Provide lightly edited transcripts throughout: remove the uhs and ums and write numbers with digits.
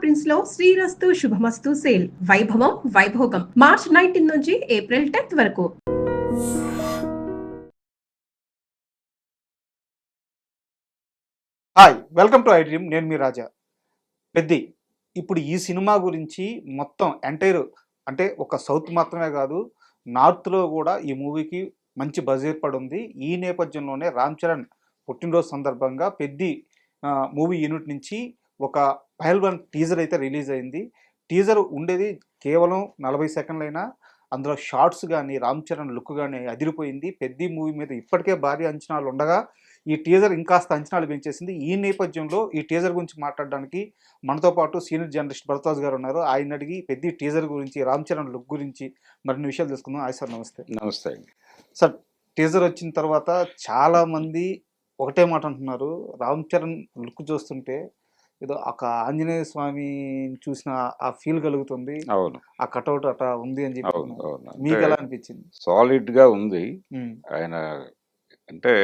Prints లో శ్రీరస్తు శుభమస్తు sale వైభవం Vaibhogam March 19 నుంచి ఏప్రిల్ 10th వరకు. Hi, welcome to I dream. నేను మీ రాజా పెద్ది. ఇప్పుడు ఈ సినిమా గురించి మొత్తం ఎంటైర్ అంటే ఒక సౌత్ మాత్రమే కాదు, నార్త్లో కూడా ఈ మూవీకి మంచి బజ్ ఏర్పడి ఉంది. ఈ నేపథ్యంలోనే రామ్ చరణ్ పుట్టినరోజు సందర్భంగా పెద్ది మూవీ యూనిట్ నుంచి ఒక పహల్వాన్ టీజర్ అయితే రిలీజ్ అయింది. టీజర్ ఉండేది కేవలం 40 సెకండ్లైనా అందులో షార్ట్స్ కానీ రామ్ చరణ్ లుక్ కానీ అదిరిపోయింది. పెద్ది మూవీ మీద ఇప్పటికే భారీ అంచనాలు ఉండగా ఈ టీజర్ ఇంకాస్త అంచనాలు పెంచేసింది. ఈ నేపథ్యంలో ఈ టీజర్ గురించి మాట్లాడడానికి మనతో పాటు సీనియర్ జర్నలిస్ట్ భరద్వాజ్ గారు ఉన్నారు. ఆయన అడిగి పెద్ది టీజర్ గురించి, రామ్ చరణ్ లుక్ గురించి మరిన్ని విషయాలు తెలుసుకుందాం. హాయ్ సార్, నమస్తే. నమస్తే అండి సార్, టీజర్ వచ్చిన తర్వాత చాలామంది ఒకటే మాట అంటున్నారు, రామ్ చరణ్ లుక్ చూస్తుంటే ఏదో ఒక ఆంజనేయ స్వామి చూసిన ఆ ఫీల్ కలుగుతుంది, అవును, ఆ కటౌట్ అట్లా ఉంది అని చెప్పి. అవును, అవును. మీకు ఎలా అనిపించింది? సాలిడ్ గా ఉంది. ఆయన అంటే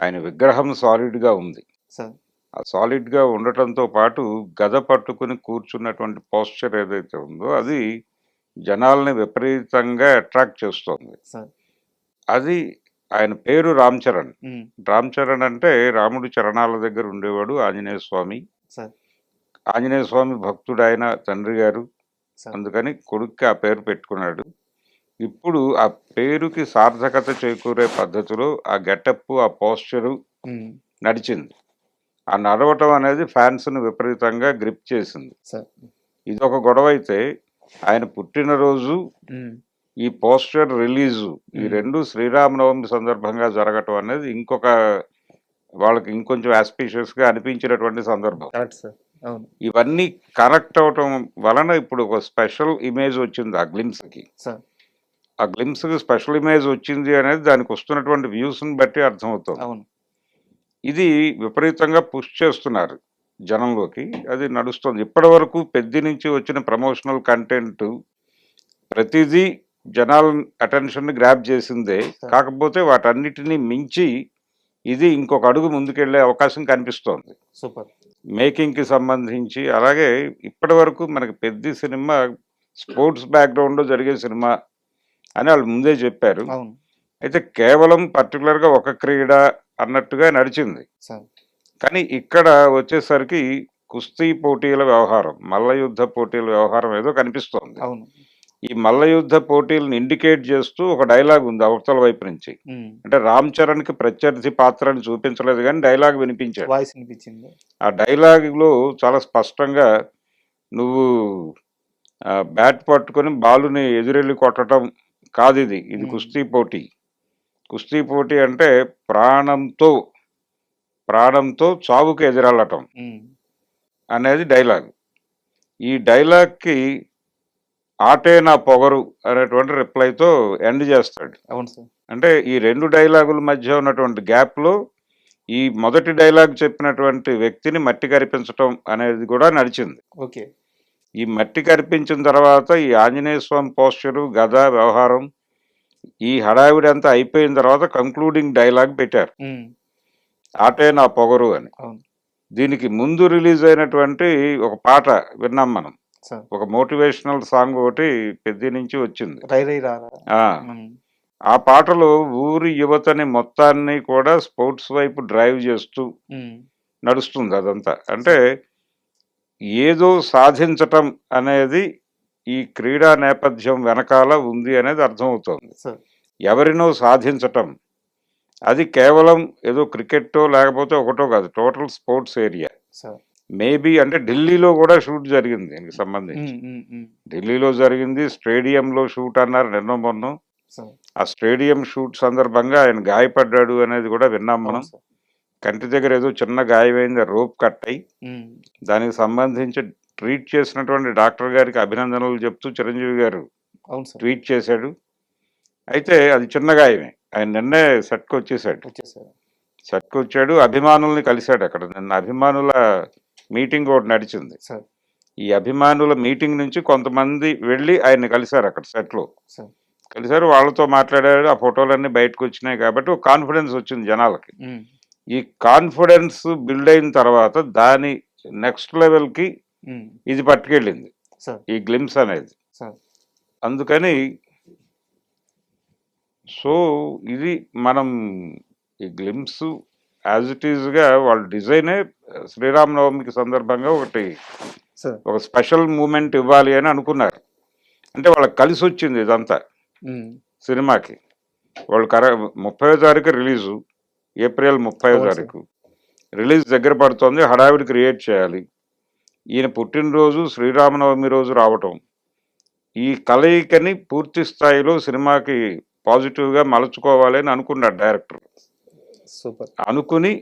ఆయన విగ్రహం సాలిడ్ గా ఉంది. సార్, ఆ సాలిడ్ గా ఉండటంతో పాటు గద పట్టుకుని కూర్చున్నటువంటి పోస్చర్ ఏదైతే ఉందో అది జనాల్ని విపరీతంగా అట్రాక్ట్ చేస్తోంది. సార్, అది ఆయన పేరు రామ్ చరణ్. రామ్ చరణ్ అంటే రాముడి చరణాల దగ్గర ఉండేవాడు ఆంజనేయ స్వామి. సార్, ఆంజనేయ స్వామి భక్తుడు ఆయన తండ్రి గారు, సార్. అందుకని కొడుక్కి ఆ పేరు పెట్టుకున్నాడు. ఇప్పుడు ఆ పేరుకి సార్థకత చేకూరే పద్ధతిలో ఆ గెటప్, ఆ పోస్చరు నడిచింది. ఆ నడవటం అనేది ఫ్యాన్స్ను విపరీతంగా గ్రిప్ చేసింది. సార్, ఇది ఒక గొడవ అయితే, ఆయన పుట్టినరోజు, ఈ పోస్టర్ రిలీజు, ఈ రెండు శ్రీరామనవమి సందర్భంగా జరగటం అనేది ఇంకొక వాళ్ళకి ఇంకొంచెం ఆస్పీషియస్గా అనిపించినటువంటి సందర్భం. ఇవన్నీ కనెక్ట్ అవటం వలన ఇప్పుడు ఒక స్పెషల్ ఇమేజ్ వచ్చింది ఆ గ్లిమ్స్కి. ఆ గ్లిమ్స్కి స్పెషల్ ఇమేజ్ వచ్చింది అనేది దానికి వస్తున్నటువంటి వ్యూస్ని బట్టి అర్థమవుతుంది. ఇది విపరీతంగా పుష్ చేస్తున్నారు జనంలోకి, అది నడుస్తుంది. ఇప్పటి వరకు పెద్ద నుంచి వచ్చిన ప్రమోషనల్ కంటెంట్ ప్రతిదీ జనాల అటెన్షన్ని గ్రాప్ చేసిందే, కాకపోతే వాటన్నిటినీ మించి ఇది ఇంకొక అడుగు ముందుకెళ్లే అవకాశం కనిపిస్తోంది. సూపర్. మేకింగ్కి సంబంధించి అలాగే ఇప్పటి వరకు మనకి పెద్ద సినిమా స్పోర్ట్స్ బ్యాక్గ్రౌండ్లో జరిగే సినిమా అని వాళ్ళు ముందే చెప్పారు. అయితే కేవలం పర్టికులర్గా ఒక క్రీడ అన్నట్టుగా నడిచింది. కానీ ఇక్కడ వచ్చేసరికి కుస్తీ పోటీల వ్యవహారం, మల్ల యుద్ధ పోటీల వ్యవహారం ఏదో కనిపిస్తోంది. ఈ మల్ల యుద్ధ పోటీలను ఇండికేట్ చేస్తూ ఒక డైలాగ్ ఉంది అవతల వైపు నుంచి. అంటే రామ్ చరణ్ కి ప్రత్యర్థి పాత్రని చూపించలేదు కానీ డైలాగ్ వినిపించాడు. ఆ డైలాగ్ లో చాలా స్పష్టంగా నువ్వు బ్యాట్ పట్టుకొని బాలుని ఎదురెళ్ళి కొట్టడం కాదు, ఇది కుస్తీ పోటీ. కుస్తీ పోటీ అంటే ప్రాణంతో చావుకు ఎదురెళ్ళటం అనేది డైలాగ్. ఈ డైలాగ్కి ఆటే నా పొగరు అనేటువంటి రిప్లైతో ఎండ్ చేస్తాడు. అవును సార్. అంటే ఈ రెండు డైలాగుల మధ్య ఉన్నటువంటి గ్యాప్లో ఈ మొదటి డైలాగ్ చెప్పినటువంటి వ్యక్తిని మట్టి కరిపించటం అనేది కూడా నడిచింది. ఓకే. ఈ మట్టి కరిపించిన తర్వాత ఈ ఆంజనేయ స్వామి పోస్చరు, గద వ్యవహారం, ఈ హడావిడి అంతా అయిపోయిన తర్వాత కంక్లూడింగ్ డైలాగ్ పెట్టారు, ఆటే నా పొగరు అని. దీనికి ముందు రిలీజ్ అయినటువంటి ఒక పాట విన్నాం మనం, ఒక మోటివేషనల్ సాంగ్ ఒకటి పెద్ద నుంచి వచ్చింది. ఆ పాటలో ఊరి యువతని మొత్తాన్ని కూడా స్పోర్ట్స్ వైపు డ్రైవ్ చేస్తూ నడుస్తుంది అదంతా. అంటే ఏదో సాధించటం అనేది ఈ క్రీడా నేపథ్యం వెనకాల ఉంది అనేది అర్థమవుతోంది. ఎవరినో సాధించటం అది కేవలం ఏదో క్రికెట్టో లేకపోతే ఒకటో కాదు, టోటల్ స్పోర్ట్స్ ఏరియా. మేబీ అంటే ఢిల్లీలో కూడా షూట్ జరిగింది దీనికి సంబంధించి. ఢిల్లీలో జరిగింది, స్టేడియంలో షూట్ అన్నారు నిన్న మొన్న. ఆ స్టేడియం షూట్ సందర్భంగా ఆయన గాయపడ్డాడు అనేది కూడా విన్నాం మనం. కంటి దగ్గర ఏదో చిన్న గాయమైంది, రోప్ కట్ అయి. దానికి సంబంధించి ట్రీట్ చేసినటువంటి డాక్టర్ గారికి అభినందనలు చెప్తూ చిరంజీవి గారు ట్వీట్ చేశాడు. అయితే అది చిన్న గాయమే. ఆయన నిన్నే సెట్కి వచ్చాడు, అభిమానుల్ని కలిశాడు. అక్కడ నిన్న అభిమానుల మీటింగ్ ఒకటి నడిచింది. ఈ అభిమానుల మీటింగ్ నుంచి కొంతమంది వెళ్ళి ఆయన్ని కలిశారు, అక్కడ సెట్లో కలిశారు, వాళ్ళతో మాట్లాడారు. ఆ ఫోటోలన్నీ బయటకు వచ్చినాయి కాబట్టి ఒక కాన్ఫిడెన్స్ వచ్చింది జనాలకి. ఈ కాన్ఫిడెన్స్ బిల్డ్ అయిన తర్వాత దాని నెక్స్ట్ లెవెల్కి ఇది పట్టుకెళ్ళింది సార్ ఈ గ్లిమ్స్ అనేది. సార్ అందుకని సో ఇది మనం ఈ గ్లిమ్స్ యాజ్ ఇట్ ఈజ్గా వాళ్ళ డిజైనే శ్రీరామనవమికి సందర్భంగా సార్ ఒక స్పెషల్ మూమెంట్ ఇవ్వాలి అని అనుకున్నారు. అంటే వాళ్ళకి కలిసి వచ్చింది ఇదంతా సినిమాకి. వాళ్ళు 30వ తారీఖు రిలీజు, ఏప్రిల్ 30వ అవును సార్. తారీఖు రిలీజ్ దగ్గర పడుతోంది. హడావిడి క్రియేట్ చేయాలి. ఈయన పుట్టినరోజు శ్రీరామనవమి రోజు రావటం, ఈ కలయికని పూర్తి స్థాయిలో సినిమాకి పాజిటివ్గా మలుచుకోవాలి అని అనుకున్నాడు డైరెక్టర్. సూపర్. అనుకుని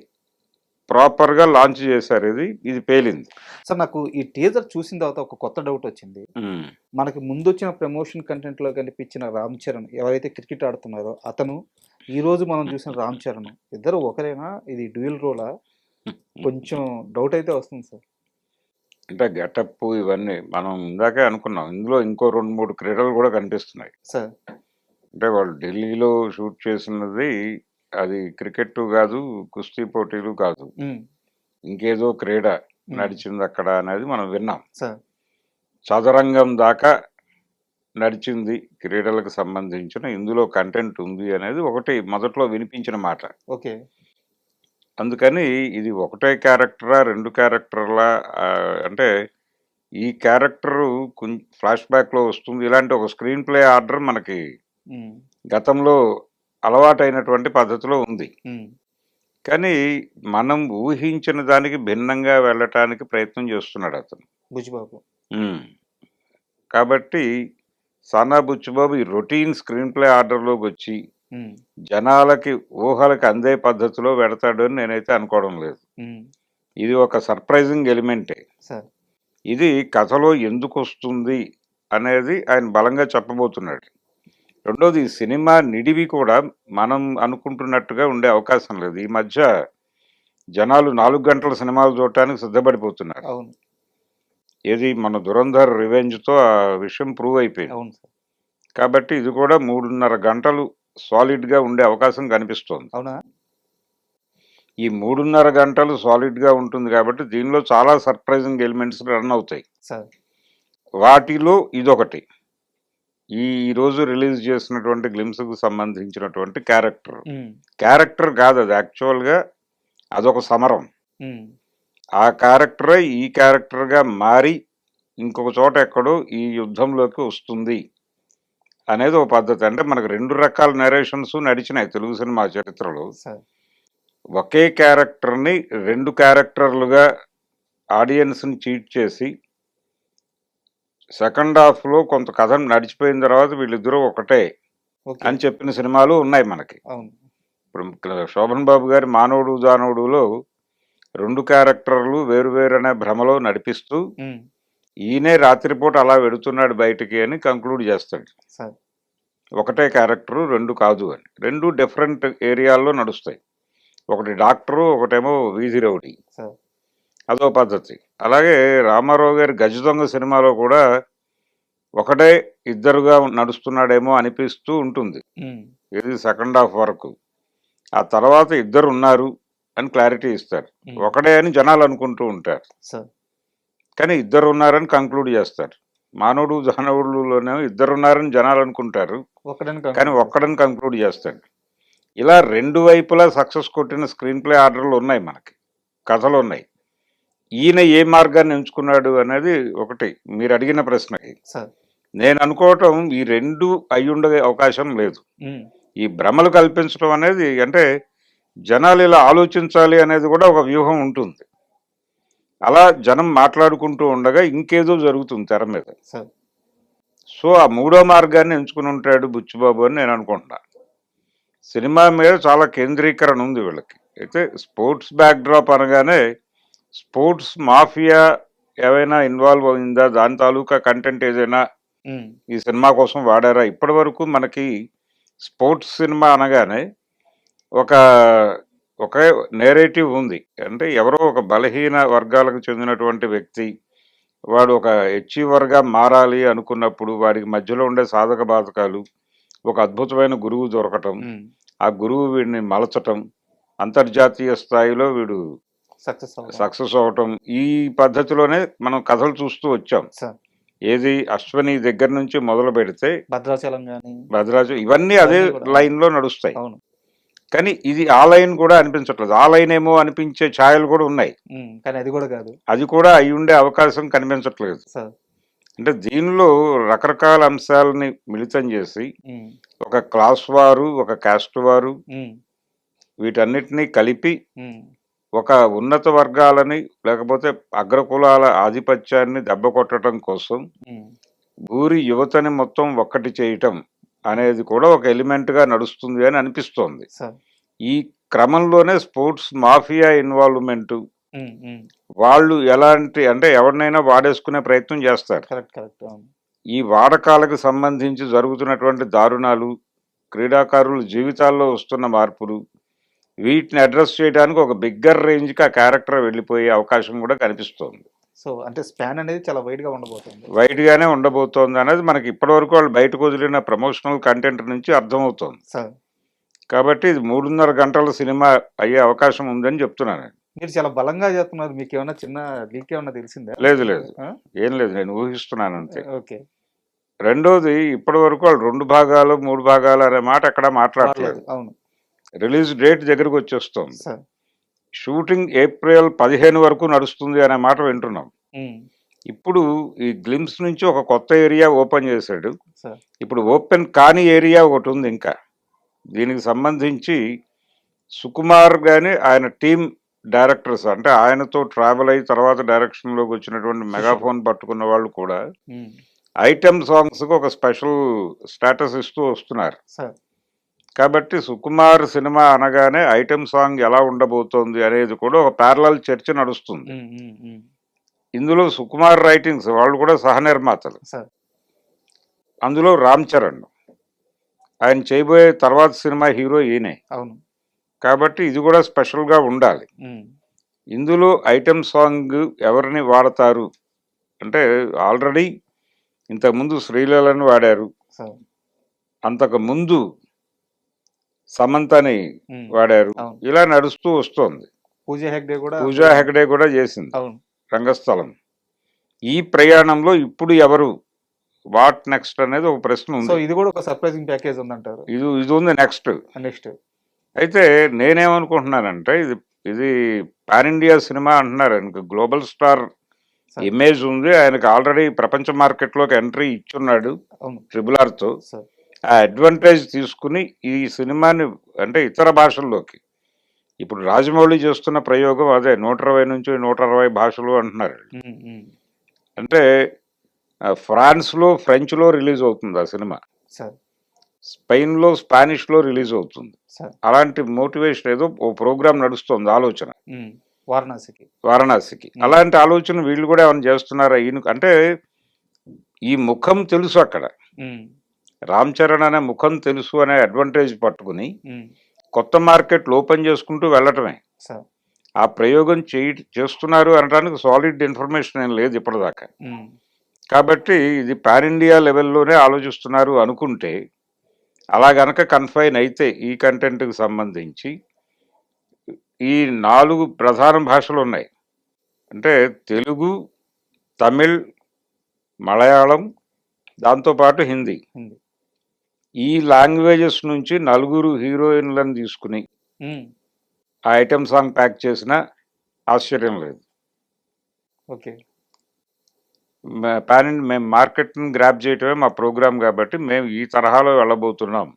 ప్రాపర్గా లాంచ్ చేశారు. ఇది పేలింది. సార్ నాకు ఈ టీజర్ చూసిన తర్వాత ఒక కొత్త డౌట్ వచ్చింది. మనకి ముందు వచ్చిన ప్రమోషన్ కంటెంట్ లో కనిపించిన రామ్ చరణ్ ఎవరైతే క్రికెట్ ఆడుతున్నారో అతను, ఈ రోజు మనం చూసిన రామ్ చరణ్ ఇద్దరు ఒకరేనా? ఇది డ్యూయల్ రోలా? కొంచెం డౌట్ అయితే వస్తుంది సార్. అంటే గెటప్ ఇవన్నీ మనం ఇందాకే అనుకున్నాం. ఇందులో ఇంకో 2-3 క్రీడలు కూడా కనిపిస్తున్నాయి సార్ అంటే వాళ్ళు ఢిల్లీలో షూట్ చేసినది అది క్రికెట్ కాదు, కుస్తీ పోటీలు కాదు, ఇంకేదో క్రీడ నడిచింది అక్కడ అనేది మనం విన్నాం. సార్ చదరంగం దాకా నడిచింది క్రీడలకు సంబంధించిన ఇందులో కంటెంట్ ఉంది అనేది ఒకటి మొదట్లో వినిపించిన మాట. ఓకే. అందుకని ఇది ఒకటే క్యారెక్టరా 2 క్యారెక్టర్లా అంటే ఈ క్యారెక్టరు కొంచెం ఫ్లాష్ బ్యాక్లో వస్తుంది. ఇలాంటి ఒక స్క్రీన్ ప్లే ఆర్డర్ మనకి గతంలో అలవాటైనటువంటి పద్ధతిలో ఉంది. కానీ మనం ఊహించిన దానికి భిన్నంగా వెళ్ళటానికి ప్రయత్నం చేస్తున్నాడు అతను బుజ్జిబాబు. కాబట్టి సానా బుచ్చిబాబు ఈ రొటీన్ స్క్రీన్ ప్లే ఆర్డర్లోకి వచ్చి జనాలకి ఊహలకు అందే పద్ధతిలో పెడతాడు అని నేనైతే అనుకోవడం లేదు. ఇది ఒక సర్ప్రైజింగ్ ఎలిమెంటే. సార్ ఇది కథలో ఎందుకు వస్తుంది అనేది ఆయన బలంగా చెప్పబోతున్నాడు. రెండోది ఈ సినిమా నిడివి కూడా మనం అనుకుంటున్నట్టుగా ఉండే అవకాశం లేదు. ఈ మధ్య జనాలు 4 గంటల సినిమాలు చూడటానికి సిద్ధపడిపోతున్నారు. అవును. ఏది మన దురంధర్ రివెంజ్తో ఆ విషయం ప్రూవ్ అయిపోయింది. అవును సార్. కాబట్టి ఇది కూడా 3.5 గంటలు సాలిడ్గా ఉండే అవకాశం కనిపిస్తోంది. అవునా? ఈ 3.5 గంటలు సాలిడ్గా ఉంటుంది కాబట్టి దీనిలో చాలా సర్ప్రైజింగ్ ఎలిమెంట్స్ రన్ అవుతాయి. సార్ వాటిలో ఇదొకటి. ఈ రోజు రిలీజ్ చేసినటువంటి గ్లిమ్స్కు సంబంధించినటువంటి క్యారెక్టర్ కాదు అది, యాక్చువల్గా అదొక సమరం. ఆ క్యారెక్టరే ఈ క్యారెక్టర్గా మారి ఇంకొక చోట ఎక్కడో ఈ యుద్ధంలోకి వస్తుంది అనేది ఒక పద్ధతి. అంటే మనకు 2 రకాల నరేషన్స్ నడిచినాయి తెలుగు సినిమా చరిత్రలో. సార్ ఒకే క్యారెక్టర్ని 2 క్యారెక్టర్లుగా ఆడియన్స్ని చీట్ చేసి సెకండ్ హాఫ్లో కొంత కథ నడిచిపోయిన తర్వాత వీళ్ళిద్దరూ ఒకటే ఓకే. అని చెప్పిన సినిమాలు ఉన్నాయి మనకి. అవును. ఇప్పుడు శోభన్ బాబు గారి మానవుడు జానవుడులో 2 క్యారెక్టర్లు వేరు అనే భ్రమలో నడిపిస్తూ ఈయనే రాత్రిపూట అలా వెడుతున్నాడు బయటికి అని కంక్లూడ్ చేస్తాడు. సార్ ఒకటే క్యారెక్టరు 2 కాదు అని. 2 డిఫరెంట్ ఏరియాల్లో నడుస్తాయి. ఒకటి డాక్టరు, ఒకటేమో వీధి రౌడీ. సార్ అదో పద్ధతి. అలాగే రామారావు గారి గజ దొంగ సినిమాలో కూడా ఒకటే ఇద్దరుగా నడుస్తున్నాడేమో అనిపిస్తూ ఉంటుంది. ఇది సెకండ్ హాఫ్ వరకు. ఆ తర్వాత ఇద్దరు ఉన్నారు అని క్లారిటీ ఇస్తారు. ఒకడే అని జనాలు అనుకుంటూ ఉంటారు, సార్ కానీ ఇద్దరు ఉన్నారని కంక్లూడ్ చేస్తారు. మానవుడు జానవుడులోనే ఇద్దరు ఉన్నారని జనాలు అనుకుంటారు, కానీ ఒక్కడని కంక్లూడ్ చేస్తాడు. ఇలా 2 వైపులా సక్సెస్ కొట్టిన స్క్రీన్ ప్లే ఆర్డర్లు ఉన్నాయి మనకి, కథలు ఉన్నాయి. ఈయన ఏ మార్గాన్ని ఎంచుకున్నాడు అనేది ఒకటి మీరు అడిగిన ప్రశ్నకి నేను అనుకోవటం ఈ 2 అయ్యుండే అవకాశం లేదు. ఈ భ్రమలు కల్పించడం అనేది అంటే జనాలు ఇలా ఆలోచించాలి అనేది కూడా ఒక వ్యూహం ఉంటుంది. అలా జనం మాట్లాడుకుంటూ ఉండగా ఇంకేదో జరుగుతుంది తెర మీద. సో ఆ 3వ మార్గాన్ని ఎంచుకుని ఉంటాడు బుచ్చిబాబు అని నేను అనుకుంటున్నా. సినిమా మీద చాలా కేంద్రీకరణ ఉంది వీళ్ళకి. అయితే స్పోర్ట్స్ బ్యాక్డ్రాప్ అనగానే స్పోర్ట్స్ మాఫియా ఏవైనా ఇన్వాల్వ్ అయిందా, దాని తాలూకా కంటెంట్ ఏదైనా ఈ సినిమా కోసం వాడారా? ఇప్పటి వరకు మనకి స్పోర్ట్స్ సినిమా అనగానే ఒక నేరేటివ్ ఉంది. అంటే ఎవరో ఒక బలహీన వర్గాలకు చెందినటువంటి వ్యక్తి వాడు ఒక అచీవర్గా మారాలి అనుకున్నప్పుడు వాడికి మధ్యలో ఉండే సాధక బాధకాలు, ఒక అద్భుతమైన గురువు దొరకటం, ఆ గురువు వీడిని మలచటం, అంతర్జాతీయ స్థాయిలో వీడు సక్సెస్ అవటం ఈ పద్ధతిలోనే మనం కథలు చూస్తూ వచ్చాం. సార్ ఏది అశ్వని దగ్గర నుంచి మొదలు పెడితే భద్రాచలం గాని భద్రాచలం ఇవన్నీ అదే ఇవన్నీ కూడా. లైన్ లో నడుస్తాయి. అవును. కానీ ఇది ఆ లైన్ కూడా అనిపించట్లేదు. ఆ లైన్ ఏమో అనిపించే ఛాయలు కూడా ఉన్నాయి. కానీ అది కూడా కాదు అది కూడా అయి ఉండే అవకాశం కనిపించట్లేదు. సార్. అంటే దీనిలో రకరకాల అంశాలని మిళితం చేసి ఒక క్లాస్ వారు, ఒక కాస్ట్ వారు, వీటన్నిటినీ కలిపి ఒక ఉన్నత వర్గాలని లేకపోతే అగ్రకులాల ఆధిపత్యాన్ని దెబ్బ కొట్టడం కోసం ఊరి యువతని మొత్తం ఒక్కటి చేయటం అనేది కూడా ఒక ఎలిమెంట్ గా నడుస్తుంది అని అనిపిస్తోంది. సార్. ఈ క్రమంలోనే స్పోర్ట్స్ మాఫియా ఇన్వాల్వ్మెంట్, వాళ్ళు ఎలాంటి అంటే ఎవరినైనా వాడేసుకునే ప్రయత్నం చేస్తారు. Correct correct. అవును. ఈ వాడకాలకు సంబంధించి జరుగుతున్నటువంటి దారుణాలు, క్రీడాకారుల జీవితాల్లో వస్తున్న మార్పులు, వీటిని అడ్రస్ చేయడానికి ఒక బిగ్గర్ రేంజ్కి ఆ క్యారెక్టర్ వెళ్ళిపోయే అవకాశం కూడా కనిపిస్తోంది. సో అంటే స్పాన్ అనేది చాలా వైడ్ గా ఉండబోతుంది. వైడ్గానే ఉండబోతోంది అనేది మనకి ఇప్పటివరకు వాళ్ళు బయటకు వదిలిన ప్రమోషనల్ కంటెంట్ నుంచి అర్థమవుతోంది. సార్. కాబట్టి ఇది 3.5 గంటల సినిమా అయ్యే అవకాశం ఉందని చెప్తున్నాను. మీరు చాలా బలంగా చేస్తున్నారు. మీకు ఏమైనా చిన్న లీక్ ఏమన్నా తెలిసిందా? లేదు లేదు, ఏం లేదు, నేను ఊహిస్తున్నాను అంతే. ఓకే. రెండోది, ఇప్పటి వరకు వాళ్ళు 2 భాగాలు 3 భాగాలు అనే మాట ఎక్కడ మాట్లాడలేదు. అవును. రిలీజ్ డేట్ దగ్గరకు వచ్చేస్తోంది. సార్. షూటింగ్ ఏప్రిల్ 15 వరకు నడుస్తుంది అనే మాట వింటున్నాం. ఇప్పుడు ఈ గ్లిమ్స్ నుంచి ఒక కొత్త ఏరియా ఓపెన్ చేశాడు. సార్. ఇప్పుడు ఓపెన్ కాని ఏరియా ఒకటి ఉంది ఇంకా. దీనికి సంబంధించి సుకుమార్ గాని ఆయన టీం డైరెక్టర్స్, అంటే ఆయనతో ట్రావెల్ అయ్యి తర్వాత డైరెక్షన్లోకి వచ్చినటువంటి మెగాఫోన్ పట్టుకున్న వాళ్ళు కూడా ఐటమ్ సాంగ్స్కి ఒక స్పెషల్ స్టేటస్ ఇస్తూ వస్తున్నారు. సార్. కాబట్టి సుకుమార్ సినిమా అనగానే ఐటమ్ సాంగ్ ఎలా ఉండబోతోంది అనేది కూడా ఒక ప్యారలల్ చర్చ నడుస్తుంది. ఇందులో సుకుమార్ రైటింగ్స్ వాళ్ళు కూడా సహనిర్మాతలు. సార్. అందులో రామ్ చరణ్, ఆయన చేయబోయే తర్వాత సినిమా హీరో ఈయనే. అవును. కాబట్టి ఇది కూడా స్పెషల్గా ఉండాలి. ఇందులో ఐటమ్ సాంగ్ ఎవరిని వాడతారు అంటే ఆల్రెడీ ఇంతకుముందు శ్రీలీలని వాడారు, సార్. అంతకు ముందు సమంతని వాడారు. అవును. ఇలా నడుస్తూ వస్తోంది. పూజా హెగ్డే కూడా చేసింది అవును. రంగస్థలం. ఈ ప్రయాణంలో ఇప్పుడు ఎవరు, వాట్ నెక్స్ట్ అనేది ఒక ప్రశ్న సో ఉంది. ఇది కూడా ఒక సర్ప్రైజింగ్ ప్యాకేజ్ ఉందంటారు. ఇది ఉంది నెక్స్ట్. అయితే నేనేమనుకుంటున్నానంటే ఇది పాన్ ఇండియా సినిమా అంటున్నారు. ఆయనకు గ్లోబల్ స్టార్ ఇమేజ్ ఉంది. ఆయనకు ఆల్రెడీ ప్రపంచ మార్కెట్లోకి ఎంట్రీ ఇచ్చున్నాడు RRRతో. ఆ అడ్వాంటేజ్ తీసుకుని ఈ సినిమాని అంటే ఇతర భాషల్లోకి, ఇప్పుడు రాజమౌళి చేస్తున్న ప్రయోగం అదే 120 నుంచి 160 భాషలు అంటున్నారు. అంటే ఫ్రాన్స్లో ఫ్రెంచ్లో రిలీజ్ అవుతుంది ఆ సినిమా, స్పెయిన్లో స్పానిష్లో రిలీజ్ అవుతుంది. అలాంటి మోటివేషన్ ఏదో ఓ ప్రోగ్రామ్ నడుస్తుంది, ఆలోచన వారణాసికి. అలాంటి ఆలోచన వీళ్ళు కూడా ఏమైనా చేస్తున్నారా? ఈయన అంటే ఈ ముఖం తెలుసు, అక్కడ రామ్ చరణ్ అనే ముఖం తెలుసు అనే అడ్వాంటేజ్ పట్టుకుని కొత్త మార్కెట్లు ఓపెన్ చేసుకుంటూ వెళ్ళటమే. ఆ ప్రయోగం చేస్తున్నారు అనడానికి సాలిడ్ ఇన్ఫర్మేషన్ ఏం లేదు ఇప్పటిదాకా. కాబట్టి ఇది పాన్ ఇండియా లెవెల్లోనే ఆలోచిస్తున్నారు అనుకుంటే, అలా గనక కన్ఫైన్ అయితే ఈ కంటెంట్కి సంబంధించి ఈ 4 ప్రధాన భాషలు ఉన్నాయి. అంటే తెలుగు, తమిళ్, మలయాళం, దాంతోపాటు హిందీ. ఈ లాంగ్వేజెస్ నుంచి 4 హీరోయిన్లను తీసుకుని ఆ ఐటమ్ సాంగ్ ప్యాక్ చేసిన ఆశ్చర్యం లేదు. మేము మార్కెట్ని గ్రాప్ చేయటమే మా ప్రోగ్రామ్ కాబట్టి మేము ఈ తరహాలో వెళ్ళబోతున్నాం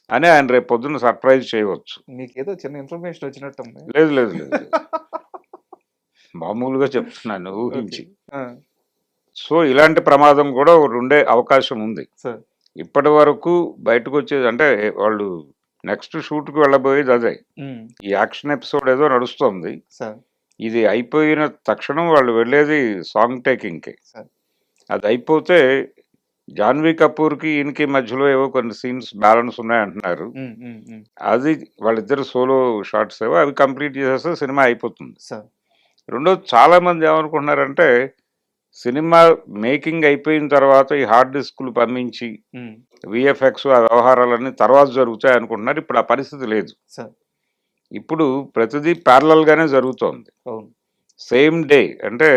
అని ఆయన రేపు పొద్దున్న సర్ప్రైజ్ చేయవచ్చు. మీకేదో చిన్న ఇన్ఫర్మేషన్ వచ్చినట్టుంది. లేదు లేదు లేదు, మామూలుగా చెప్తున్నాను ఊహించి. సో ఇలాంటి ప్రమాదం కూడా ఒకటి ఉండే అవకాశం ఉంది. ఇప్పటి వరకు బయటకు వచ్చేది అంటే వాళ్ళు నెక్స్ట్ షూట్కి వెళ్ళబోయేది అదే. ఈ యాక్షన్ ఎపిసోడ్ ఏదో నడుస్తుంది, ఇది అయిపోయిన తక్షణం వాళ్ళు వెళ్ళేది సాంగ్ టేకింగ్కి. అది అయిపోతే జాన్వీ కపూర్కి ఈయనకి మధ్యలో ఏవో కొన్ని సీన్స్ బ్యాలెన్స్ ఉన్నాయంటున్నారు. అది వాళ్ళిద్దరు సోలో షార్ట్స్ ఏవో అవి కంప్లీట్ చేసేస్తే సినిమా అయిపోతుంది. రెండోది, చాలా మంది ఏమనుకుంటున్నారంటే సినిమా మేకింగ్ అయిపోయిన తర్వాత ఈ హార్డ్ డిస్క్లు పంపించి విఎఫ్ఎక్స్ ఆ వ్యవహారాలన్నీ తర్వాత జరుగుతాయి అనుకుంటున్నారు. ఇప్పుడు ఆ పరిస్థితి లేదు. ఇప్పుడు ప్రతిదీ ప్యారలల్గానే జరుగుతోంది. అవును. సేమ్ డే అంటే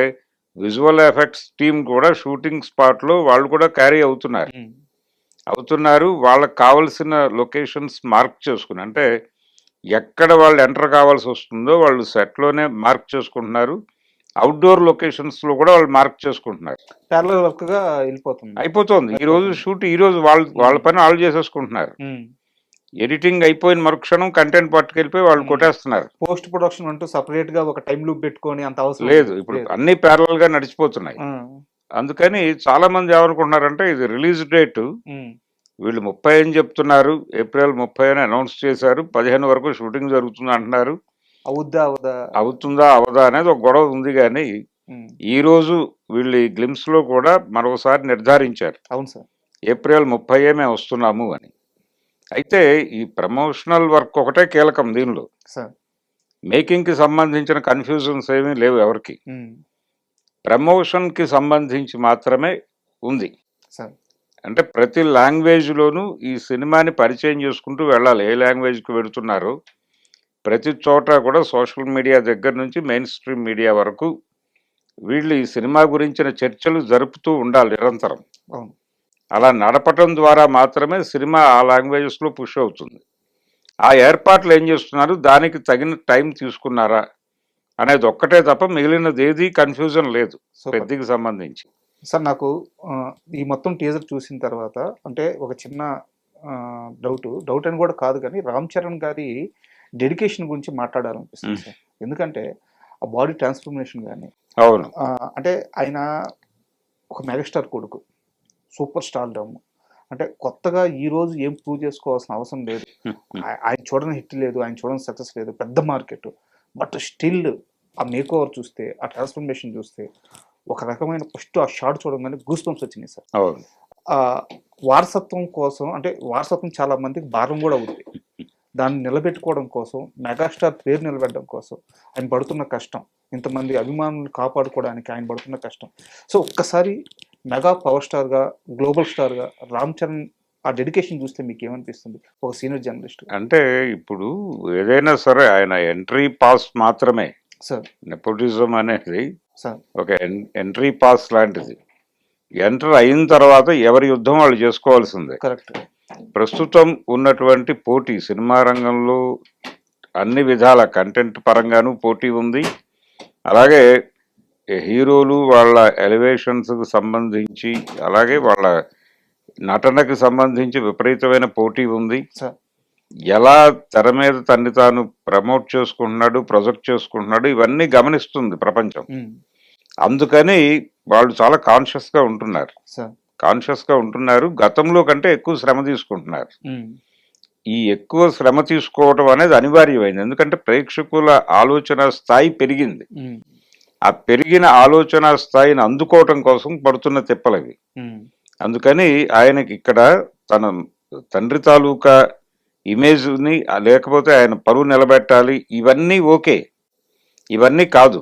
విజువల్ ఎఫెక్ట్స్ టీమ్ కూడా షూటింగ్ స్పాట్లో వాళ్ళు కూడా క్యారీ అవుతున్నారు. వాళ్ళకి కావలసిన లొకేషన్స్ మార్క్ చేసుకుని, అంటే ఎక్కడ వాళ్ళు ఎంటర్ కావాల్సి వస్తుందో వాళ్ళు సెట్లోనే మార్క్ చేసుకుంటున్నారు. అవుట్డోర్ లొకేషన్స్లో కూడా వాళ్ళు మార్క్ చేసుకుంటున్నారు. ప్యారలల్ వర్క్ గా వెళ్ళిపోతుంది. అయిపోతుంది. ఈ రోజు షూట్ ఈ రోజు వాళ్ళ పని వాళ్ళు చేసేసుకుంటున్నారు. ఎడిటింగ్ అయిపోయిన మరుక్షణం కంటెంట్ పట్టుకెళ్ళిపోయి వాళ్ళు కొట్టేస్తున్నారు. పోస్ట్ ప్రొడక్షన్ అంటూ సపరేట్ గా ఒక టైం లూప్ పెట్టుకొని అంత అవసరం లేదు, ఇప్పుడు అన్ని ప్యారలల్ గా నడిచిపోతున్నాయి. అందుకని చాలా మంది ఏమనుకుంటున్నారంటే ఇది రిలీజ్ డేట్ వీళ్ళు 30 అని చెప్తున్నారు, ఏప్రిల్ 30 అని అనౌన్స్ చేశారు, 15 వరకు షూటింగ్ జరుగుతుంది అంటున్నారు. అవుతుందా అవదా అనేది ఒక గొడవ ఉంది. కానీ ఈ రోజు వీళ్ళు గ్లిమ్స్ లో కూడా మరోసారి నిర్ధారించారు, అవును సార్, ఏప్రిల్ 30 మేము వస్తున్నాము అని. అయితే ఈ ప్రమోషనల్ వర్క్ ఒకటే కీలకం దీనిలో. మేకింగ్ కి సంబంధించిన కన్ఫ్యూజన్స్ ఏమీ లేవు ఎవరికి. ప్రమోషన్ కి సంబంధించి మాత్రమే ఉంది. అంటే ప్రతి లాంగ్వేజ్లోనూ ఈ సినిమాని పరిచయం చేసుకుంటూ వెళ్ళాలి. ఏ లాంగ్వేజ్కి వెళుతున్నారో ప్రతి చోట కూడా సోషల్ మీడియా దగ్గర నుంచి మెయిన్ స్ట్రీమ్ మీడియా వరకు వీళ్ళు ఈ సినిమా గురించిన చర్చలు జరుపుతూ ఉండాలి నిరంతరం. అలా నడపటం ద్వారా మాత్రమే సినిమా ఆ లాంగ్వేజెస్లో పుష్ అవుతుంది. ఆ ఏర్పాట్లు ఏం చేస్తున్నారు, దానికి తగిన టైం తీసుకున్నారా అనేది ఒక్కటే తప్ప మిగిలినది ఏది కన్ఫ్యూజన్ లేదు పెద్దకి సంబంధించి. సార్ నాకు ఈ మొత్తం టీజర్ చూసిన తర్వాత అంటే ఒక చిన్న డౌట్ అని కూడా కాదు, కానీ రామ్ చరణ్ గారి డెడికేషన్ గురించి మాట్లాడాలనిపిస్తుంది సార్. ఎందుకంటే ఆ బాడీ ట్రాన్స్ఫర్మేషన్ కానీ, అవును, అంటే ఆయన ఒక మెగాస్టార్ కొడుకు, సూపర్ స్టార్ డమ్, అంటే కొత్తగా ఈ రోజు ఏం ప్రూవ్ చేసుకోవాల్సిన అవసరం లేదు. ఆయన చూడని హిట్ లేదు, ఆయన చూడని సక్సెస్ లేదు, పెద్ద మార్కెట్. బట్ స్టిల్ ఆ మేక్ ఓవర్ చూస్తే, ఆ ట్రాన్స్ఫర్మేషన్ చూస్తే ఒక రకమైన ఫస్ట్ ఆ షాట్ చూడగానే గూస్ బంప్స్ వచ్చినాయి సార్. వారసత్వం కోసం, అంటే వారసత్వం చాలా మందికి భారం కూడా అవుతుంది. దాన్ని నిలబెట్టుకోవడం కోసం, మెగాస్టార్ పేరు నిలబెట్టడం కోసం ఆయన పడుతున్న కష్టం, ఇంతమంది అభిమానులు కాపాడుకోవడానికి ఆయన పడుతున్న కష్టం. సో ఒక్కసారి మెగా పవర్ స్టార్గా, గ్లోబల్ స్టార్గా రామ్ చరణ్ ఆ డెడికేషన్ చూస్తే మీకు ఏమనిపిస్తుంది ఒక సీనియర్ జర్నలిస్ట్? అంటే ఇప్పుడు ఏదైనా సరే ఆయన ఎంట్రీ పాస్ మాత్రమే సార్. నెపోటిజం అనేది సార్ ఒక ఎంట్రీ పాస్ లాంటిది. ఎంటర్ అయిన తర్వాత ఎవరి యుద్ధం వాళ్ళు చేసుకోవాల్సిందే. కరెక్ట్. ప్రస్తుతం ఉన్నటువంటి పోటీ సినిమా రంగంలో అన్ని విధాల కంటెంట్ పరంగానూ పోటీ ఉంది. అలాగే హీరోలు వాళ్ళ ఎలివేషన్స్కి సంబంధించి, అలాగే వాళ్ళ నటనకు సంబంధించి విపరీతమైన పోటీ ఉంది. ఎలా తెర మీద తన్ని తాను ప్రమోట్ చేసుకుంటున్నాడు, ప్రొజెక్ట్ చేసుకుంటున్నాడు, ఇవన్నీ గమనిస్తుంది ప్రపంచం. అందుకని వాళ్ళు చాలా కాన్షియస్గా ఉంటున్నారు. గతంలో కంటే ఎక్కువ శ్రమ తీసుకుంటున్నారు. ఈ ఎక్కువ శ్రమ తీసుకోవడం అనేది అనివార్యమైంది, ఎందుకంటే ప్రేక్షకుల ఆలోచన స్థాయి పెరిగింది. ఆ పెరిగిన ఆలోచన స్థాయిని అందుకోవటం కోసం పడుతున్న తిప్పలవి. అందుకని ఆయనకి ఇక్కడ తన తండ్రి తాలూకా ఇమేజ్ని, లేకపోతే ఆయన పరువు నిలబెట్టాలి, ఇవన్నీ ఓకే. ఇవన్నీ కాదు,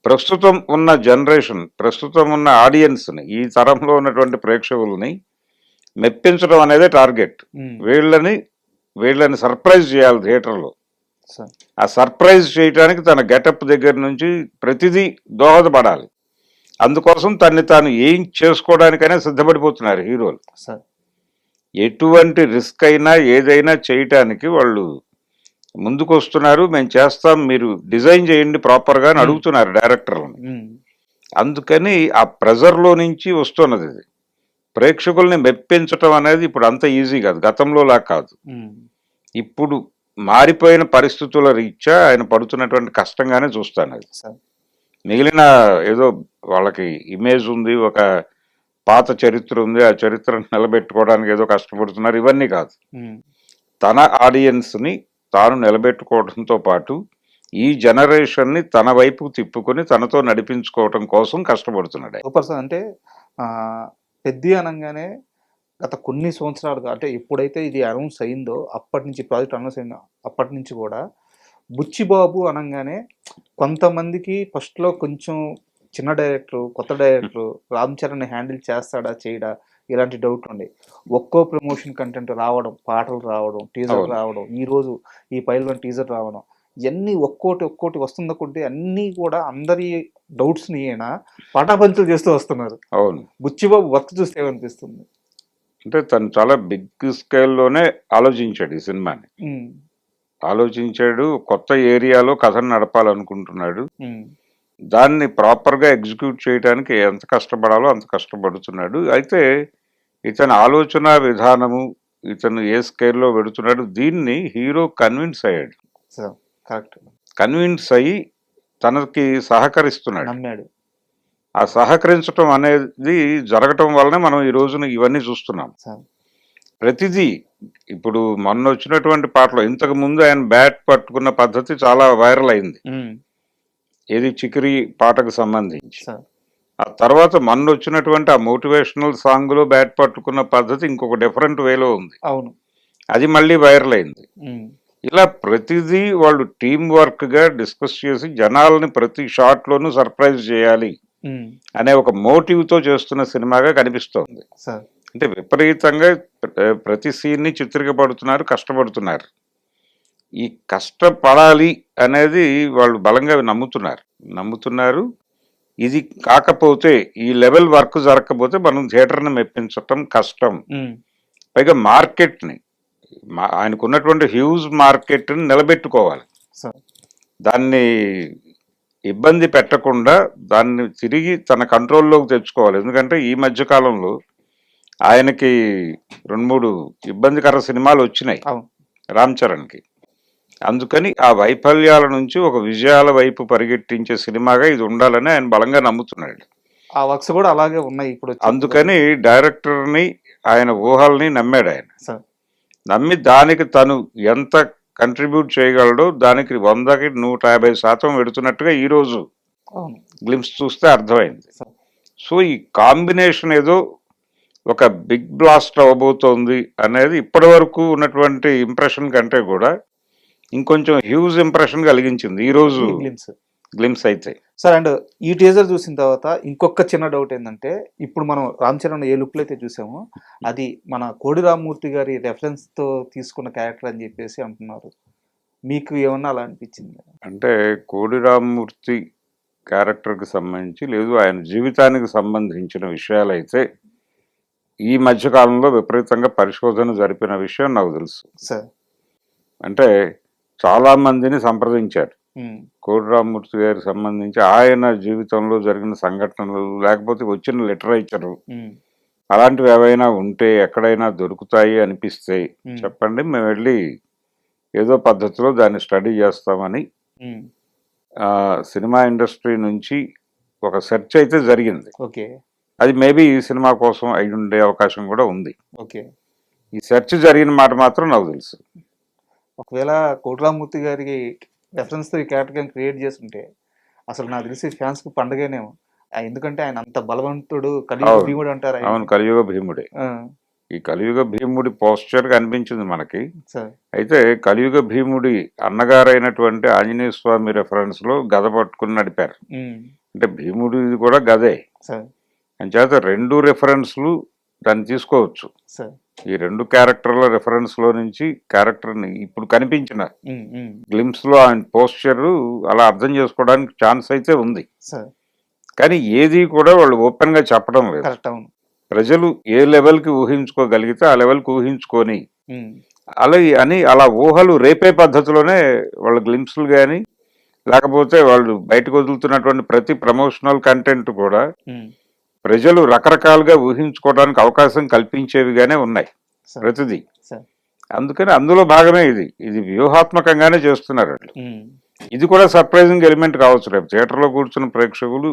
ప్రస్తుతం ఉన్న జనరేషన్, ప్రస్తుతం ఉన్న ఆడియన్స్ని, ఈ తరంలో ఉన్నటువంటి ప్రేక్షకుల్ని మెప్పించడం అనేదే టార్గెట్. వీళ్ళని సర్ప్రైజ్ చేయాలి థియేటర్లో. ఆ సర్ప్రైజ్ చేయడానికి తన గెటప్ దగ్గర నుంచి ప్రతిదీ దోహదపడాలి. అందుకోసం తన్ని తాను ఏం చేసుకోవడానికైనా సిద్ధపడిపోతున్నారు హీరోలు. ఎటువంటి రిస్క్ అయినా ఏదైనా చేయటానికి వాళ్ళు ముందుకు వస్తున్నారు. మేము చేస్తాం, మీరు డిజైన్ చేయండి ప్రాపర్గా అని అడుగుతున్నారు డైరెక్టర్లను. అందుకని ఆ ప్రెజర్లో నుంచి వస్తున్నది ఇది. ప్రేక్షకుల్ని మెప్పించటం అనేది ఇప్పుడు అంత ఈజీ కాదు, గతంలోలా కాదు. ఇప్పుడు మారిపోయిన పరిస్థితుల రీత్యా ఆయన పడుతున్నటువంటి కష్టంగానే చూస్తాను అది. మిగిలిన ఏదో వాళ్ళకి ఇమేజ్ ఉంది, ఒక పాత చరిత్ర ఉంది, ఆ చరిత్రను నిలబెట్టుకోవడానికి ఏదో కష్టపడుతున్నారు, ఇవన్నీ కాదు. తన ఆడియన్స్ని తాను నిలబెట్టుకోవడంతో పాటు ఈ జనరేషన్ని తన వైపు తిప్పుకొని తనతో నడిపించుకోవటం కోసం కష్టపడుతున్నాడు. Super sir. అంటే పెద్ద అనగానే గత కొన్ని సంవత్సరాలుగా, అంటే ఎప్పుడైతే ఇది అనౌన్స్ అయిందో అప్పటి నుంచి, ప్రాజెక్ట్ అనౌన్స్ అయిందో అప్పటి నుంచి కూడా బుచ్చిబాబు అనగానే కొంతమందికి ఫస్ట్లో కొంచెం చిన్న డైరెక్టర్, కొత్త డైరెక్టర్ రామ్ చరణ్ హ్యాండిల్ చేస్తాడా చేయడా, ఇలాంటి డౌట్లు ఉండే. ఒక్కో ప్రమోషన్ కంటెంట్ రావడం, పాటలు రావడం, టీజర్ అవును. రావడం, ఈరోజు ఈ పైల్వాన్ టీజర్ రావడం, ఇయన్నీ ఒక్కోటి వస్తున్న కొద్దీ అన్నీ కూడా అందరి డౌట్స్‌ని ఈయన పటాపంచలు చేస్తూ వస్తున్నారు. అవును. బుచ్చిబాబు వర్క్ చూస్తే ఏమనిపిస్తుంది? అంటే తను చాలా బిగ్ స్కేల్‌లోనే ఆలోచించాడు ఈ సినిమాని. హ్మ్. ఆలోచించాడు. కొత్త ఏరియాలో కథను నడపాలనుకుంటున్నాడు. హ్మ్. దాన్ని ప్రాపర్‌గా ఎగ్జిక్యూట్ చేయడానికి ఎంత కష్టపడాలో అంత కష్టపడుతున్నాడు. అయితే ఇతని ఆలోచన విధానము, ఇతను ఏ స్కేల్‌లో వెడుతున్నాడు దీన్ని హీరో కన్విన్స్ అయ్యాడు. So, correct. కన్విన్స్ అయ్యి తనకి సహకరిస్తున్నాడు. నమ్మాడు. ఆ సహకరించటం అనేది జరగటం వల్లనే మనం ఈ రోజున ఇవన్నీ చూస్తున్నాం. సో, ప్రతిదీ ఇప్పుడు మొన్నొచ్చినటువంటి పాటలో ఇంతకు ముందు ఆయన బ్యాట్ పట్టుకున్న పద్ధతి చాలా వైరల్ అయింది. హ్మ్. ఏది 'చికిరి' పాటకు సంబంధించి. సో, ఆ తర్వాత మొన్నొచ్చినటువంటి ఆ మోటివేషనల్ సాంగ్‌లో బ్యాట్ పట్టుకున్న పద్ధతి ఇంకొక డిఫరెంట్ వేలో ఉంది. అవును. అది మళ్ళీ వైరల్ అయింది. హ్మ్. ఇలా ప్రతిదీ వాళ్ళు టీమ్ వర్క్‌గా డిస్కస్ చేసి జనాల్ని ప్రతి షాట్‌లోనూ సర్ప్రైజ్ చేయాలి హ్మ్. అనే ఒక మోటివ్‌తో చేస్తున్న సినిమాగా కనిపిస్తోంది. సో, అంటే విపరీతంగా ప్రతి సీన్‌ని చిత్రీకరిస్తున్నారు, కష్టపడుతున్నారు. ఈ కష్టపడాలి అనేది వాళ్ళు బలంగా నమ్ముతున్నారు. ఇది కాకపోతే ఈ లెవెల్ వర్క్ జరగకపోతే మనం థియేటర్‌ని మెప్పించటం కష్టం. హ్మ్. పైగా మార్కెట్‌ని ఆయనకున్నటువంటి హ్యూజ్ మార్కెట్‌ని నిలబెట్టుకోవాలి. సో, దాన్ని ఇబ్బంది పెట్టకుండా దాన్ని తిరిగి తన కంట్రోల్‌లోకి తెచ్చుకోవాలి. ఎందుకంటే ఈ మధ్య కాలంలో ఆయనకి 2, 3 ఇబ్బందికర సినిమాలు వచ్చినాయి అవును. రామ్ చరణ్‌కి. అందుకని ఆ వైఫల్యాల నుంచి ఒక విజయాల వైపు పరిగెట్టించే సినిమాగా ఇది ఉండాలని ఆయన బలంగా నమ్ముతున్నాడు. ఆ వర్క్స్ కూడా అలాగే ఉన్నాయి ఇప్పుడు. అందుకని డైరెక్టర్‌ని ఆయన ఊహల్ని నమ్మాడు ఆయన. సో, నమ్మి దానికి తను ఎంత కంట్రిబ్యూట్ చేయగలడో దానికి 100కి 150% పెడుతున్నట్టుగా ఈరోజు అవును. గ్లింప్స్ చూస్తే అర్థమైంది. సో, సో ఈ కాంబినేషన్ ఏదో ఒక బిగ్ బ్లాస్ట్ అవ్వబోతోంది అనేది ఇప్పటి వరకు ఉన్నటువంటి ఇంప్రెషన్ కంటే కూడా ఇంకొంచెం హ్యూజ్ ఇంప్రెషన్ కలిగించింది ఈరోజు ఈ గ్లిమ్స్. గ్లింప్స్ అయితే. సార్ అండ్ ఈ టీజర్ చూసిన తర్వాత ఇంకొక చిన్న డౌట్ ఏంటంటే, ఇప్పుడు మనం రామ్ చరణ్ ఏ లుక్లో అయితే చూసామో అది మన కోడి రామ్మూర్తి గారి రెఫరెన్స్తో తీసుకున్న క్యారెక్టర్ అని చెప్పేసి అంటున్నారు. మీకు ఏమన్నా అలా అనిపించింది? అంటే కోడి రామ్మూర్తి క్యారెక్టర్కి సంబంధించి లేదు ఆయన జీవితానికి సంబంధించిన విషయాలైతే ఈ మధ్యకాలంలో విపరీతంగా పరిశోధన జరిపిన విషయం నాకు తెలుసు. సార్. అంటే చాలా మందిని సంప్రదించారు హ్మ్. కోడి రామ్మూర్తి గారికి సంబంధించి ఆయన జీవితంలో జరిగిన సంఘటనలు లేకపోతే వచ్చిన లిటరేచరు హ్మ్. అలాంటివి ఏవైనా ఉంటే ఎక్కడైనా దొరుకుతాయి అనిపిస్తే Hmm. చెప్పండి, మేము వెళ్ళి ఏదో పద్ధతిలో దాన్ని స్టడీ చేస్తామని హ్మ్. సినిమా ఇండస్ట్రీ నుంచి ఒక సెర్చ్ అయితే జరిగింది. ఓకే. అది మేబీ ఈ సినిమా కోసం అయి ఉండే అవకాశం కూడా ఉంది. ఓకే. ఈ సెర్చ్ జరిగిన మాట మాత్రం నాకు తెలుసు. ఒకవేళ కోడి రామ్మూర్తి గారికి రెఫరెన్స్తో ఈ క్యారెక్టర్ క్రియేట్ చేస్తుంటే అసలు నాకు తెలిసి ఫ్యాన్స్కి పండగనేమో. ఎందుకంటే ఆయన అంత బలవంతుడు, కలియుగ అవును. భీముడు అంటారు ఆయన. అవును, కలియుగ భీముడే. ఆ, ఈ కలియుగ భీముడి పోస్చర్ కనిపించింది మనకి. సార్. అయితే కలియుగ భీముడి అన్నగారైనటువంటి ఆంజనేయ స్వామి రెఫరెన్స్ లో గద పట్టుకుని నడిపారు. ఉమ్, అంటే భీముడిది కూడా గదే. సార్. అంచేత రెండు రెఫరెన్స్లు దాన్ని తీసుకోవచ్చు. సార్. ఈ రెండు క్యారెక్టర్ల రెఫరెన్స్ లో నుంచి క్యారెక్టర్ని ఇప్పుడు కనిపించిన ఉమ్, ఉమ్, గ్లిమ్స్ లో ఆయన పోస్చర్ అలా అర్థం చేసుకోవడానికి ఛాన్స్ అయితే ఉంది. సార్. కానీ ఏది కూడా వాళ్ళు ఓపెన్ గా చెప్పడం లేదు. కరెక్ట్. అవును. ప్రజలు ఏ లెవెల్కి ఊహించుకోగలిగితే ఆ లెవెల్కి ఊహించుకొని ఉమ్, అలా ఊహలు రేపే పద్ధతిలోనే వాళ్ళ గ్లిమ్స్లు కానీ లేకపోతే వాళ్ళు బయటకు వదులుతున్నటువంటి ప్రతి ప్రమోషనల్ కంటెంట్ కూడా ఉమ్, ప్రజలు రకరకాలుగా ఊహించుకోవడానికి అవకాశం కల్పించేవిగానే ఉన్నాయి సార్. ప్రతిదీ. సార్. అందుకని అందులో భాగమే ఇది వ్యూహాత్మకంగానే చేస్తున్నారు వాళ్ళు. ఉమ్, ఇది కూడా సర్ప్రైజింగ్ ఎలిమెంట్ కావచ్చు. రేపు థియేటర్లో కూర్చున్న ప్రేక్షకులు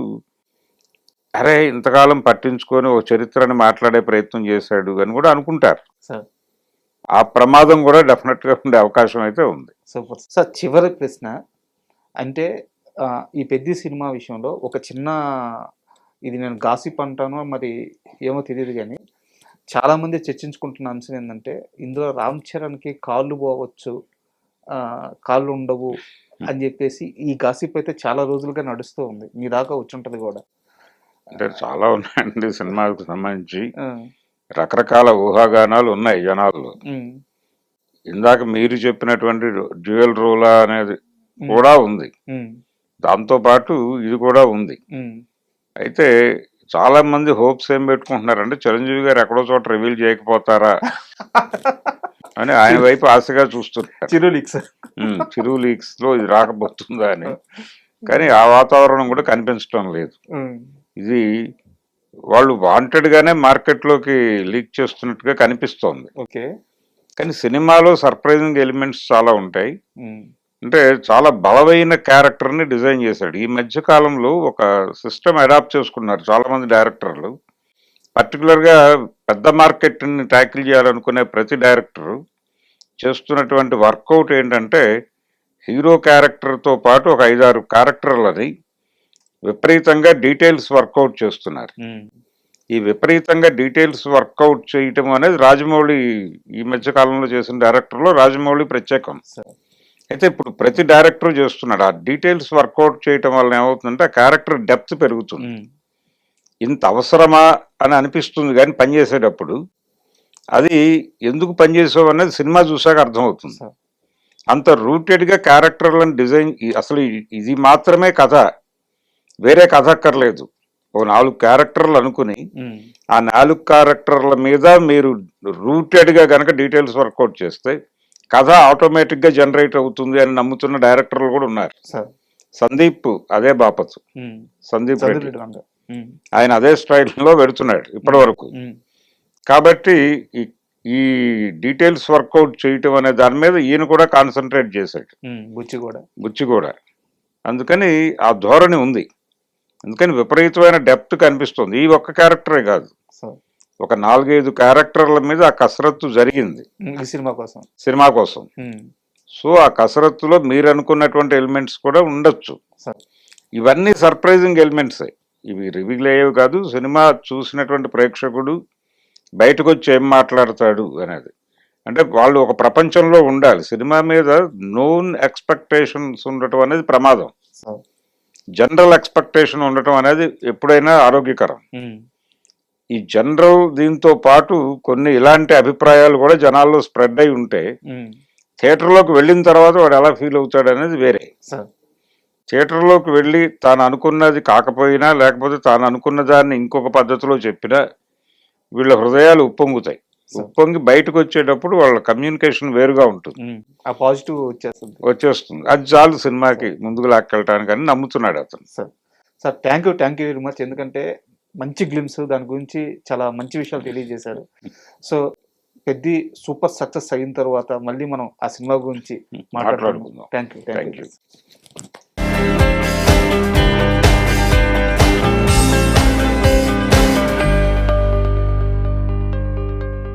అరే ఇంతకాలం పట్టించుకొని ఓ చరిత్రని మాట్లాడే ప్రయత్నం చేశాడు అని కూడా అనుకుంటారు. సార్. ఆ ప్రమాదం కూడా డెఫినెట్గా ఉండే అవకాశం అయితే ఉంది. సూపర్. సార్, చివరి ప్రశ్న అంటే ఈ పెద్ద సినిమా విషయంలో ఒక చిన్న, ఇది నేను గాసిప్ అంటానో మరి ఏమో తెలియదు కానీ చాలామంది చర్చించుకుంటున్న అంశం ఏంటంటే ఇందులో రామ్ చరణ్కి కాళ్ళు పోవచ్చు, కాళ్ళు ఉండవు అని చెప్పేసి ఈ గాసిప్ అయితే చాలా రోజులుగా నడుస్తూ ఉంది. మీ దాకా వచ్చి ఉంటుంది కూడా. అంటే చాలా ఉన్నాయండి సినిమాకు సంబంధించి. ఆ, రకరకాల ఊహాగానాలు ఉన్నాయి జనాల్లో. ఇందాక మీరు చెప్పినటువంటి డ్యూయల్ రోలా అనేది కూడా ఉంది, దాంతో పాటు ఇది కూడా ఉంది. అయితే చాలా మంది హోప్స్ ఏం పెట్టుకుంటున్నారంటే చిరంజీవి గారు ఎక్కడో చోట రివీల్ చేయకపోతారా అని ఆయన వైపు ఆశగా చూస్తున్నారు. చిరు లీక్స్ లో ఇది రాకపోతుందా అని. కానీ ఆ వాతావరణం కూడా కనిపించడం లేదు. ఇది వాళ్ళు వాంటెడ్ గానే మార్కెట్ లోకి లీక్ చేస్తున్నట్టుగా కనిపిస్తోంది. కానీ సినిమాలో సర్ప్రైజింగ్ ఎలిమెంట్స్ చాలా ఉంటాయి. అంటే చాలా బలమైన క్యారెక్టర్ ని డిజైన్ చేశాడు. ఈ మధ్య కాలంలో ఒక సిస్టమ్ అడాప్ట్ చేసుకున్నారు చాలా మంది డైరెక్టర్లు. పర్టికులర్ గా పెద్ద మార్కెట్ ని ట్యాకిల్ చేయాలనుకునే ప్రతి డైరెక్టర్ చేస్తున్నటువంటి వర్కౌట్ ఏంటంటే హీరో క్యారెక్టర్ తో పాటు ఒక 5-6 క్యారెక్టర్లని విపరీతంగా డీటెయిల్స్ వర్కౌట్ చేస్తున్నారు. ఈ విపరీతంగా డీటెయిల్స్ వర్కౌట్ చేయటం అనేది రాజమౌళి ఈ మధ్య కాలంలో చేసిన డైరెక్టర్లో రాజమౌళి ప్రత్యేకం. అయితే ఇప్పుడు ప్రతి డైరెక్టర్ చేస్తున్నాడు. ఆ డీటెయిల్స్ వర్కౌట్ చేయటం వల్ల ఏమవుతుందంటే ఆ క్యారెక్టర్ డెప్త్ పెరుగుతుంది. ఇంత అవసరమా అని అనిపిస్తుంది కానీ పనిచేసేటప్పుడు అది ఎందుకు పనిచేసావు అనేది సినిమా చూసాక అర్థమవుతుంది. అంత రూటెడ్గా క్యారెక్టర్లను డిజైన్, అసలు ఇది మాత్రమే కథ, వేరే కథ అక్కర్లేదు. ఓ 4 క్యారెక్టర్లు అనుకుని ఆ 4 క్యారెక్టర్ల మీద మీరు రూటెడ్గా కనుక డీటెయిల్స్ వర్కౌట్ చేస్తే కథ ఆటోమేటిక్గా జనరేట్ అవుతుంది అని నమ్ముతున్న డైరెక్టర్లు కూడా ఉన్నారు. సందీప్ అదే బాపత్, సందీప్ రెడ్డి ఆయన అదే స్టైల్లో పెడుతున్నాడు ఇప్పటి వరకు. కాబట్టి ఈ డీటెయిల్స్ వర్కౌట్ చేయటం అనే దాని మీద ఈయన కూడా కాన్సన్ట్రేట్ చేశాడు, బుచ్చి కూడా. అందుకని ఆ ధోరణి ఉంది. అందుకని విపరీతమైన డెప్త్ కనిపిస్తుంది. ఈ ఒక్క క్యారెక్టరే కాదు, ఒక 4-5 క్యారెక్టర్ల మీద ఆ కసరత్తు జరిగింది సినిమా కోసం. సో ఆ కసరత్తులో మీరు అనుకున్నటువంటి ఎలిమెంట్స్ కూడా ఉండొచ్చు. ఇవన్నీ సర్ప్రైజింగ్ ఎలిమెంట్సే, ఇవి రివీల్ అయ్యేవి కాదు. సినిమా చూసినటువంటి ప్రేక్షకుడు బయటకు వచ్చి ఏం మాట్లాడతాడు అనేది, అంటే వాళ్ళు ఒక ప్రపంచంలో ఉండాలి. సినిమా మీద నోన్ ఎక్స్పెక్టేషన్స్ ఉండటం అనేది ప్రమాదం. జనరల్ ఎక్స్పెక్టేషన్ ఉండటం అనేది ఎప్పుడైనా ఆరోగ్యకరం. ఈ జనరల్ దీంతో పాటు కొన్ని ఇలాంటి అభిప్రాయాలు కూడా జనాల్లో స్ప్రెడ్ అయి ఉంటే థియేటర్లోకి వెళ్ళిన తర్వాత వాడు ఎలా ఫీల్ అవుతాడు అనేది వేరే. థియేటర్లోకి వెళ్ళి తాను అనుకున్నది కాకపోయినా, లేకపోతే తాను అనుకున్న దాన్ని ఇంకొక పద్ధతిలో చెప్పినా వీళ్ళ హృదయాలు ఉప్పొంగుతాయి. ఉప్పొంగి బయటకు వచ్చేటప్పుడు వాళ్ళ కమ్యూనికేషన్ వేరుగా ఉంటుంది, ఆ పాజిటివ్ వచ్చేస్తుంది. అది చాలు సినిమాకి ముందుకు లాక్కెళ్ళటానికి అని నమ్ముతున్నాడు అతను. Sir thank you very much. ఎందుకంటే మంచి గ్లిమ్స్, దాని గురించి చాలా మంచి విషయాలు తెలియజేశారు. సో పెద్ద సూపర్ సక్సెస్ అయిన తర్వాత మళ్ళీ మనం ఆ సినిమా గురించి మాట్లాడుకుందాం. Thank you.